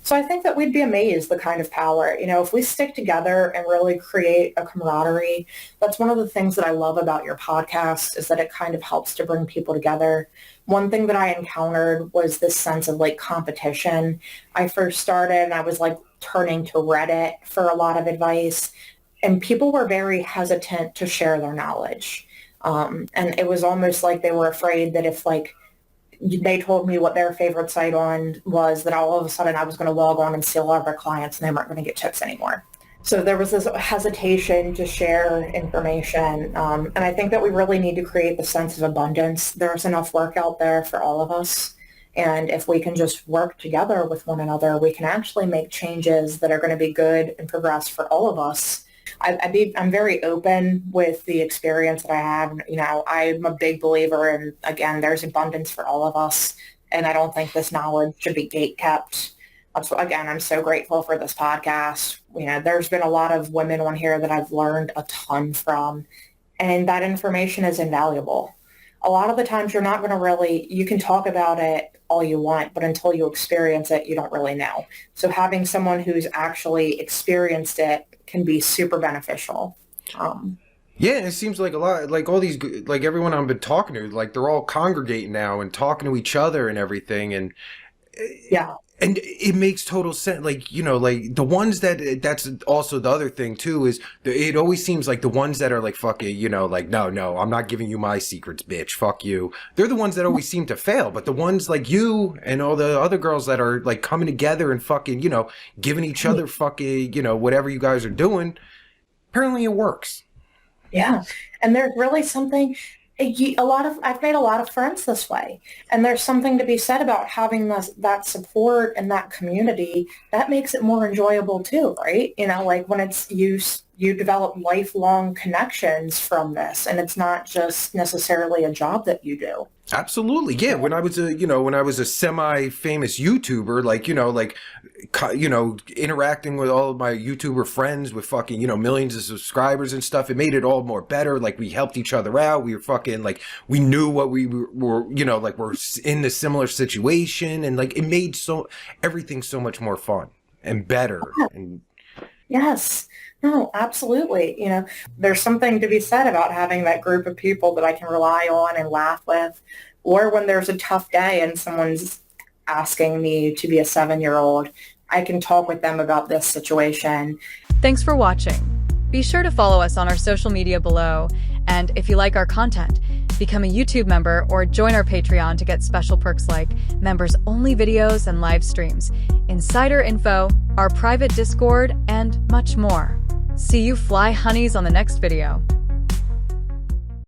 So I think that we'd be amazed the kind of power, if we stick together and really create a camaraderie. That's one of the things that I love about your podcast is that it kind of helps to bring people together. One thing that I encountered was this sense of like competition. I first started and I was like turning to Reddit for a lot of advice, and people were very hesitant to share their knowledge. And it was almost like they were afraid that if like they told me what their favorite site on was, that all of a sudden I was going to log on and see all of their clients and they weren't going to get tips anymore. So there was this hesitation to share information. And I think that we really need to create the sense of abundance. There's enough work out there for all of us. And if we can just work together with one another, we can actually make changes that are going to be good and progress for all of us. I'm very open with the experience that I have. I'm a big believer in, again, there's abundance for all of us. And I don't think this knowledge should be gatekept. So again, I'm so grateful for this podcast. There's been a lot of women on here that I've learned a ton from, and that information is invaluable. A lot of the times you're not going to you can talk about it all you want, but until you experience it, you don't really know. So having someone who's actually experienced it can be super beneficial. Yeah, it seems like a lot, like all these, like everyone I've been talking to, like they're all congregating now and talking to each other and everything. And yeah. And it makes total sense. Like, like the ones that's also the other thing too, is it always seems like the ones that are like, fucking, like, no, I'm not giving you my secrets, bitch. Fuck you. They're the ones that always seem to fail. But the ones like you and all the other girls that are like coming together and fucking, giving each other fucking, whatever you guys are doing, apparently it works. Yeah. And there's really something, I've made a lot of friends this way, and there's something to be said about having that support and that community that makes it more enjoyable too, right? Like when it's you develop lifelong connections from this, and it's not just necessarily a job that you do. Absolutely. Yeah. When I was a semi-famous YouTuber, interacting with all of my YouTuber friends with fucking, millions of subscribers and stuff, it made it all more better. Like we helped each other out. We were fucking like, we knew what we were, like we're in a similar situation, and like it made everything so much more fun and better. And yes. No, absolutely. There's something to be said about having that group of people that I can rely on and laugh with, or when there's a tough day and someone's asking me to be a 7-year-old, I can talk with them about this situation. Thanks for watching. Be sure to follow us on our social media below. And if you like our content, become a YouTube member or join our Patreon to get special perks like members-only videos and live streams, insider info, our private Discord, and much more. See you fly honeys on the next video.